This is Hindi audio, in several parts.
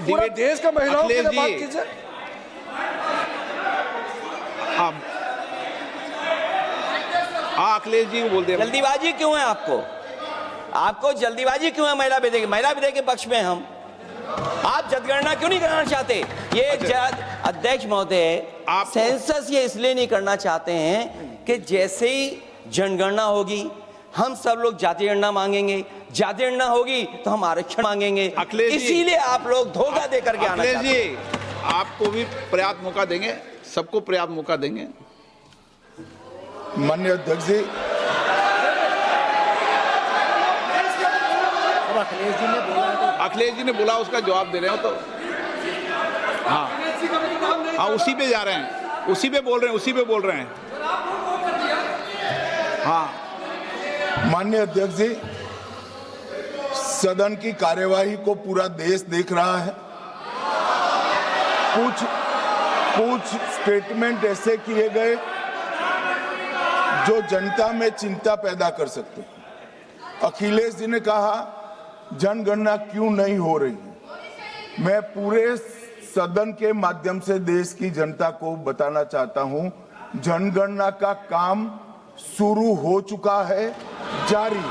पूरा देश का महिलाओं के लिए बात कीजिए। अखिलेश जी को बोलते हैं। जल्दीबाजी क्यों है आपको जल्दीबाजी क्यों है महिला विधेयक के पक्ष में हम? आप जनगणना क्यों नहीं कराना चाहते? ये अध्यक्ष महोदय, आप सेंसस ये इसलिए नहीं करना चाहते हैं कि जैसे ही जनगणना होगी हम सब लोग जाति गणना मांगेंगे, जाति गणना होगी तो हम आरक्षण मांगेंगे, इसीलिए आप लोग धोखा दे करके आना चाहते हैं। अखिलेश जी, आपको भी पर्याप्त मौका देंगे, सबको पर्याप्त मौका देंगे। माननीय अध्यक्ष जी, अखिलेश जी ने बोला, उसका जवाब दे रहे हो तो हाँ, उसी पे जा रहे हैं, उसी पे बोल रहे हैं। हाँ, माननीय अध्यक्ष जी, सदन की कार्यवाही को पूरा देश देख रहा है। कुछ स्टेटमेंट ऐसे किए गए जो जनता में चिंता पैदा कर सकते हैं। अखिलेश जी ने कहा जनगणना क्यों नहीं हो रही है। मैं पूरे सदन के माध्यम से देश की जनता को बताना चाहता हूं, जनगणना का काम शुरू हो चुका है, जारी।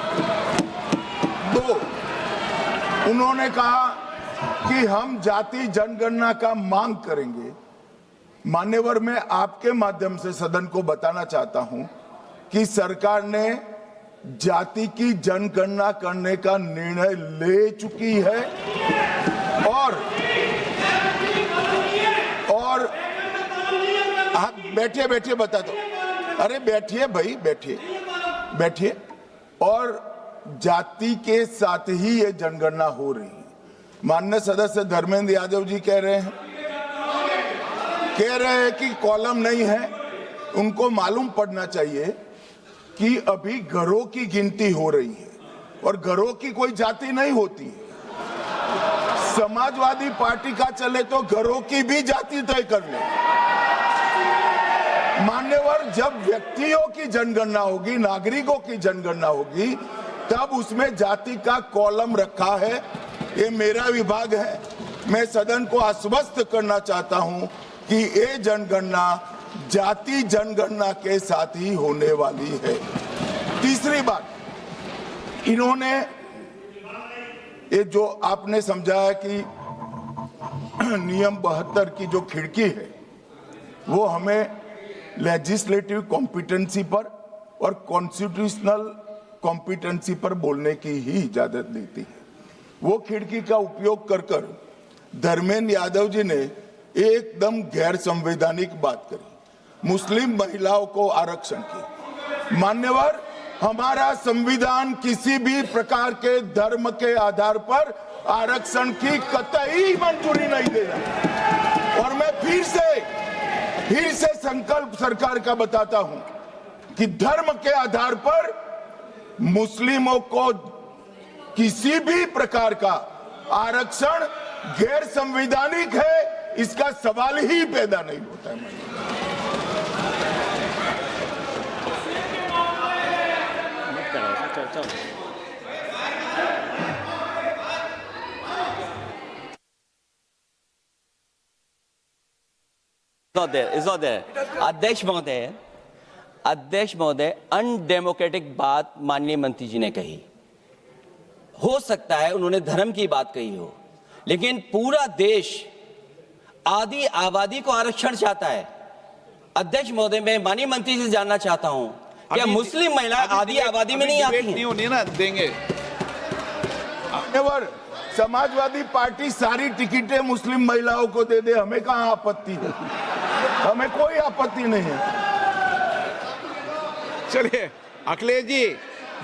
2, उन्होंने कहा कि हम जाति जनगणना का मांग करेंगे। मान्यवर, मैं आपके माध्यम से सदन को बताना चाहता हूं कि सरकार ने जाति की जनगणना करने का निर्णय ले चुकी है और आप बैठिए बता दो। अरे बैठिए भाई, बैठिए। और जाति के साथ ही ये जनगणना हो रही है। माननीय सदस्य धर्मेंद्र यादव जी कह रहे हैं कि कॉलम नहीं है। उनको मालूम पड़ना चाहिए कि अभी घरों की गिनती हो रही है और घरों की कोई जाति नहीं होती है। समाजवादी पार्टी का चले तो घरों की भी जाति तय कर ले। मान्यवर, जब व्यक्तियों की जनगणना होगी, नागरिकों की जनगणना होगी, तब उसमें जाति का कॉलम रखा है। ये मेरा विभाग है। मैं सदन को आश्वस्त करना चाहता हूं कि ये जनगणना जाति जनगणना के साथ ही होने वाली है। तीसरी बात, इन्होंने ये जो आपने समझाया कि नियम 72 की जो खिड़की है वो हमें लेजिस्लेटिव कॉम्पिटेंसी पर और कॉन्स्टिट्यूशनल कॉम्पिटेंसी पर बोलने की ही इजाजत देती है। वो खिड़की का उपयोग कर धर्मेंद्र यादव जी ने एकदम गैर संवैधानिक बात करी, मुस्लिम महिलाओं को आरक्षण की। मान्यवर, हमारा संविधान किसी भी प्रकार के धर्म के आधार पर आरक्षण की कतई मंजूरी नहीं देगा। और मैं फिर से संकल्प सरकार का बताता हूं कि धर्म के आधार पर मुस्लिमों को किसी भी प्रकार का आरक्षण गैर संवैधानिक है, इसका सवाल ही पैदा नहीं होता है। It's not there. अध्यक्ष महोदय, अनडेमोक्रेटिक बात माननीय मंत्री जी ने कही। हो सकता है उन्होंने धर्म की बात कही हो, लेकिन पूरा देश आदि आबादी को आरक्षण चाहता है। अध्यक्ष महोदय, मैं माननीय मंत्री से जानना चाहता हूं, क्या मुस्लिम महिला आदि आबादी में नहीं आती नहीं होनी ना, देंगे। समाजवादी पार्टी सारी टिकटें मुस्लिम महिलाओं को दे दे, हमें कहां आपत्ति है? हमें कोई आपत्ति नहीं है। चलिए अखिलेश जी,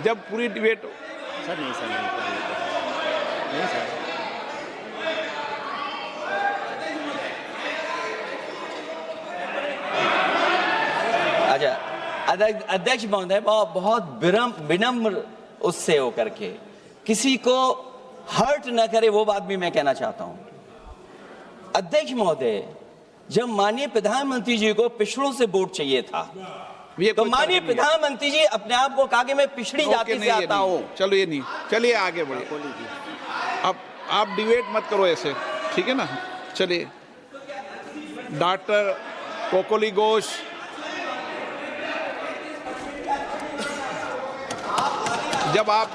जब पूरी डिबेट सर नहीं सर अच्छा, अध्यक्ष महोदय, बहुत विनम्र उससे होकर के किसी को हर्ट न करे, वो बात भी मैं कहना चाहता हूं। अध्यक्ष महोदय, जब माननीय प्रधानमंत्री जी को पिछड़ों से वोट चाहिए था, तो माननीय प्रधानमंत्री जी अपने आप को कहा कि मैं पिछड़ी जाति से आता हूं। चलो ये नहीं, चलिए आगे बढ़िए। अब आप डिबेट मत करो ऐसे। ठीक है ना। चलिए, डॉक्टर कोकोली घोष, जब आप